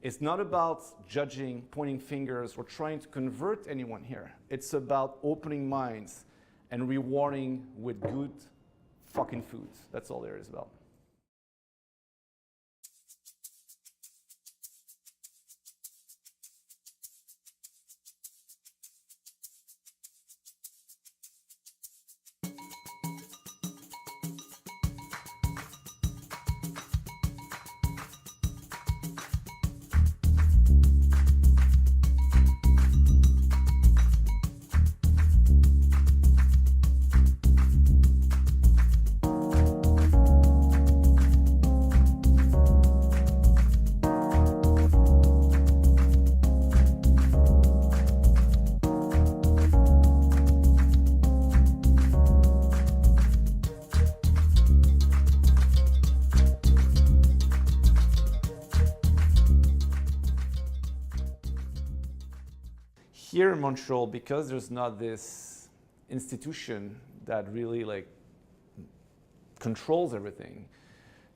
It's not about judging, pointing fingers, or trying to convert anyone here. It's about opening minds and rewarding with good fucking food. That's all there is about. Here in Montreal, because there's not this institution that really like controls everything,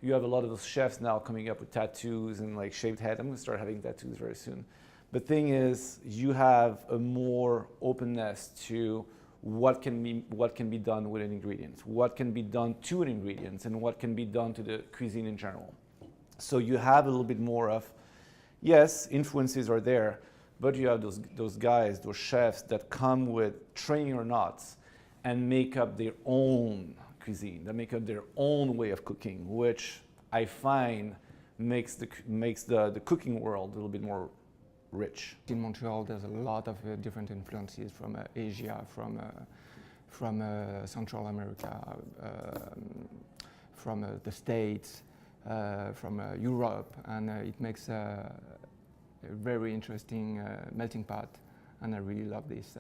you have a lot of those chefs now coming up with tattoos and like shaved head. I'm gonna start having tattoos very soon. The thing is, you have a more openness to what can be done with an ingredient, what can be done to an ingredient, and what can be done to the cuisine in general. So you have a little bit more of, yes, influences are there, but you have those guys, those chefs that come with training or not and make up their own cuisine, that make up their own way of cooking, which I find makes the cooking world a little bit more rich. In Montreal, there's a lot of different influences from Asia, from Central America, from the States, from Europe, and it makes a very interesting melting pot, and I really love this,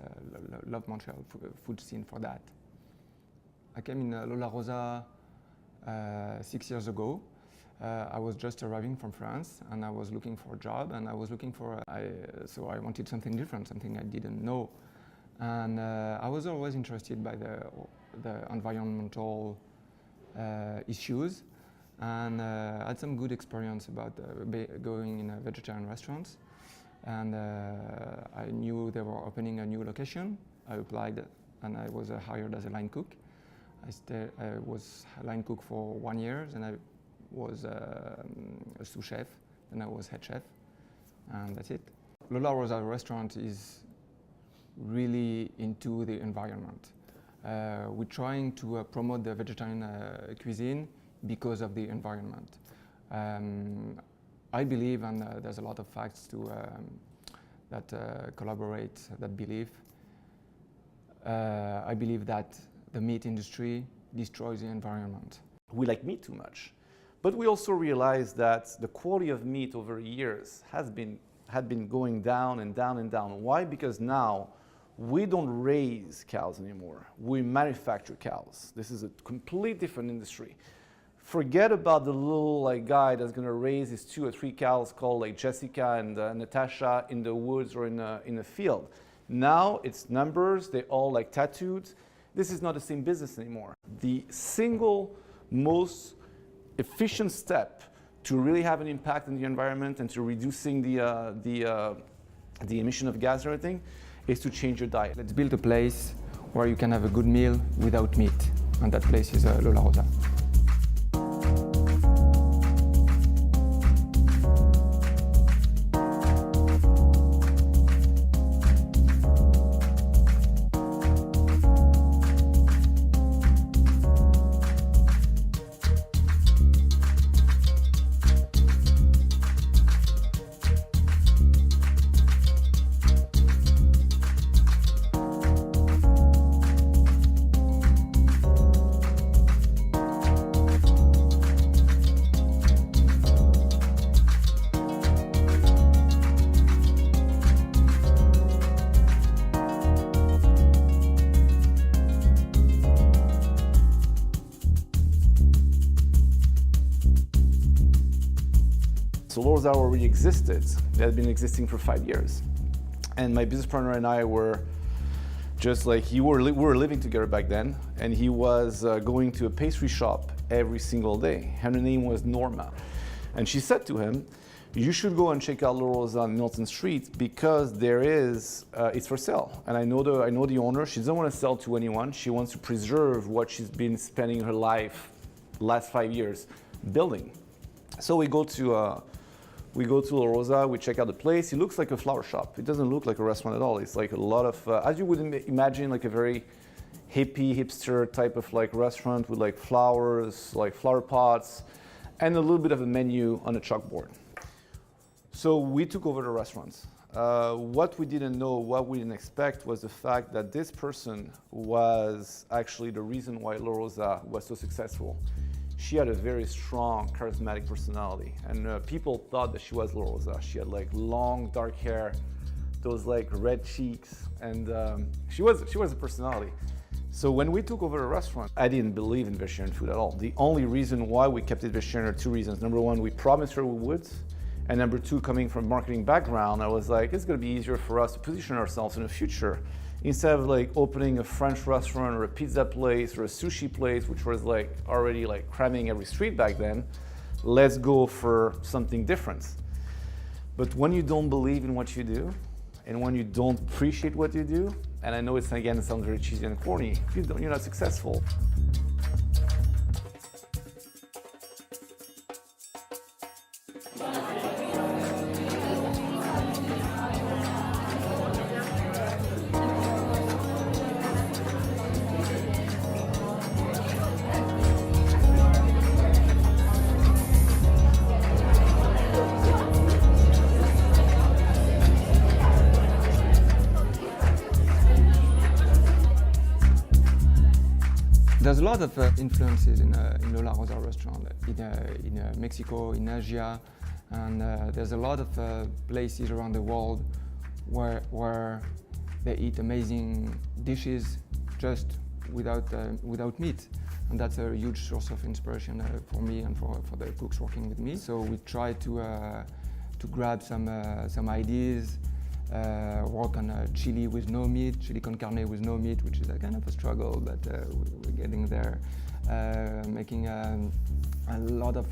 love Montreal food scene for that. I came in Lola Rosa 6 years ago. I was just arriving from France, and I was looking for a job, and I was looking for, so I wanted something different, something I didn't know. And I was always interested by the environmental issues, and had some good experience about going in vegetarian restaurants. And I knew they were opening a new location. I applied, and I was hired as a line cook. I was a line cook for 1 year, and I was a sous chef, and I was head chef, and that's it. Lola Rosa restaurant is really into the environment. We're trying to promote the vegetarian cuisine because of the environment. I believe, and there's a lot of facts that collaborate that belief. I believe that the meat industry destroys the environment. We like meat too much, but we also realize that the quality of meat over years had been going down and down and down. Why? Because now we don't raise cows anymore. We manufacture cows. This is a completely different industry. Forget about the little guy that's going to raise his 2 or 3 cows called Jessica and Natasha in the woods or in a field. Now it's numbers. They're all tattooed. This is not the same business anymore. The single most efficient step to really have an impact on the environment and to reducing the emission of gas and everything is to change your diet. Let's build a place where you can have a good meal without meat, and that place is Lola Rosa. So Lola Rosa already existed. It had been existing for 5 years. And my business partner and I were just we were living together back then, and he was going to a pastry shop every single day. Her name was Norma. And she said to him, you should go and check out La Rosa on Milton Street because it's for sale. And I know the owner. She doesn't want to sell to anyone. She wants to preserve what she's been spending her life, last 5 years, building. So we go to La Rosa. We check out the place. It looks like a flower shop. It doesn't look like a restaurant at all. It's like a lot of, as you would imagine, like a very hippie, hipster type of like restaurant with like flowers, like flower pots, and a little bit of a menu on a chalkboard. So we took over the restaurants. What we didn't know, what we didn't expect was the fact that this person was actually the reason why La Rosa was so successful. She had a very strong, charismatic personality, and people thought that she was La Rosa. She had like long, dark hair, those like red cheeks, and she was a personality. So when we took over the restaurant, I didn't believe in vegetarian food at all. The only reason why we kept it vegetarian are two reasons. Number one, we promised her we would. And number two, coming from a marketing background, I was like, it's gonna be easier for us to position ourselves in the future. Instead of like opening a French restaurant or a pizza place or a sushi place, which was like already like cramming every street back then, let's go for something different. But when you don't believe in what you do, and when you don't appreciate what you do, and I know it sounds very cheesy and corny, you're not successful. There's a lot of influences in La Rosa restaurant in Mexico, in Asia, and there's a lot of places around the world where they eat amazing dishes just without meat, and that's a huge source of inspiration for me and for the cooks working with me. So we try to grab some ideas. Work on chili with no meat, chili con carne with no meat, which is a kind of a struggle, but we're getting there. Making a lot of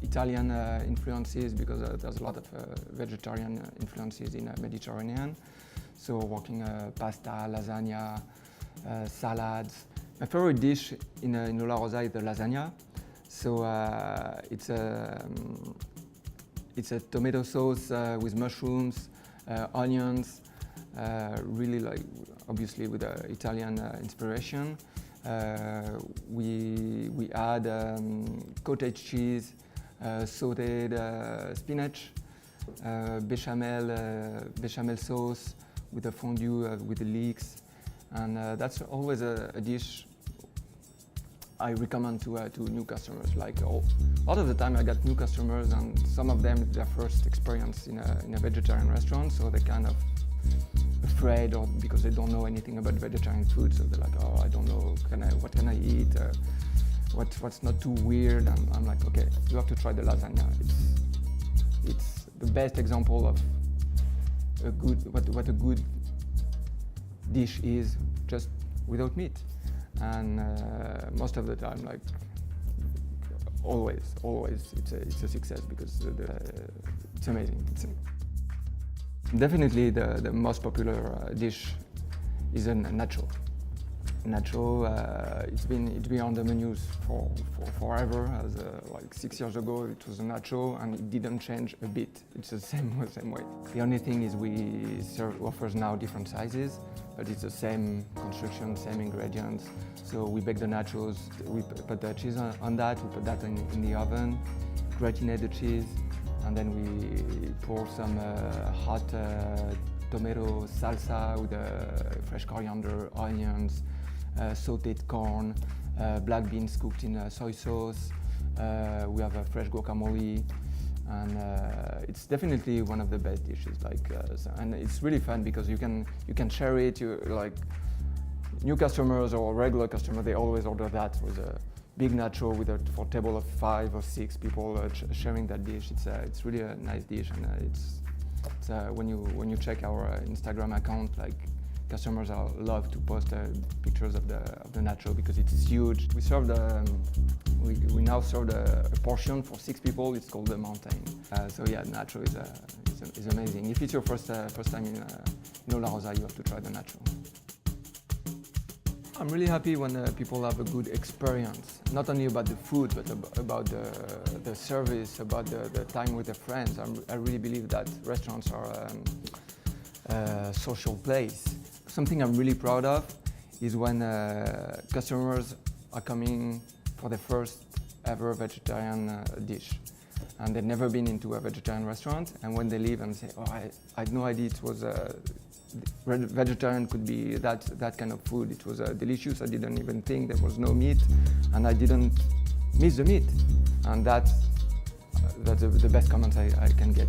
Italian influences because there's a lot of vegetarian influences in Mediterranean. So working pasta, lasagna, salads. My favorite dish in La Rosa is the lasagna. So it's a tomato sauce with mushrooms, onions, really like obviously with Italian inspiration. We add cottage cheese, sautéed spinach, bechamel sauce with a fondue with the leeks, and that's always a dish I recommend to new customers. Like a lot of the time I got new customers, and some of them it's their first experience in a vegetarian restaurant, so they're kind of afraid, or because they don't know anything about vegetarian food, so they're like, oh, I don't know, what can I eat? What's not too weird? And I'm like, okay, you have to try the lasagna. It's the best example of what a good dish is, just without meat. And most of the time, like always, it's a success because it's amazing. Definitely the most popular dish is a nacho. Nacho, it's been on the menus for forever. As like 6 years ago, it was a nacho, and it didn't change a bit. It's the same way. The only thing is we offers now different sizes, but it's the same construction, same ingredients. So we bake the nachos, we put the cheese on that, we put that in the oven, gratinate the cheese, and then we pour some hot tomato salsa with fresh coriander, onions, sautéed corn, black beans cooked in soy sauce. We have a fresh guacamole, and it's definitely one of the best dishes. And it's really fun because you can share it. Like new customers or regular customers, they always order that with a big nacho for a table of 5 or 6 people sharing that dish. It's really a nice dish, and it's when you check our Instagram account, like Customers love to post pictures of the nacho because it's huge. We now serve a portion for 6 people. It's called the mountain. So yeah, nacho is amazing. If it's your first time in La Rosa, you have to try the nacho. I'm really happy when people have a good experience, not only about the food, but about the service, about the time with their friends. I really believe that restaurants are a social place. Something I'm really proud of is when customers are coming for their first ever vegetarian dish. And they've never been into a vegetarian restaurant, and when they leave and say, oh, I had no idea it was vegetarian could be that kind of food. It was delicious. I didn't even think there was no meat, and I didn't miss the meat. And that's the best comments I can get.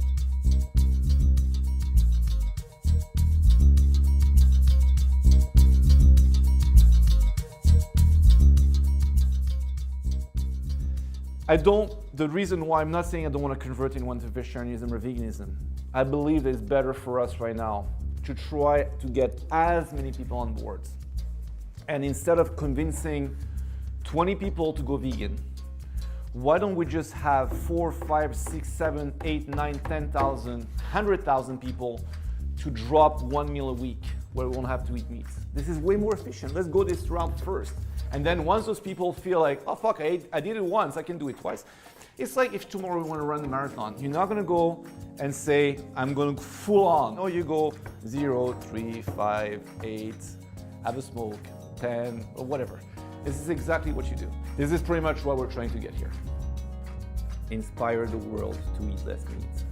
The reason why I'm not saying I don't want to convert anyone to vegetarianism or veganism, I believe that it's better for us right now to try to get as many people on board. And instead of convincing 20 people to go vegan, why don't we just have 4, 5, 6, 7, 8, 9, 10,000, 100,000 people to drop 1 meal a week where we won't have to eat meat? This is way more efficient. Let's go this route first. And then once those people feel like, oh fuck, I did it once, I can do it twice. It's like if tomorrow we want to run the marathon. You're not going to go and say, I'm going to full on. No, you go 0, 3, 5, 8, have a smoke, 10, or whatever. This is exactly what you do. This is pretty much what we're trying to get here. Inspire the world to eat less meat.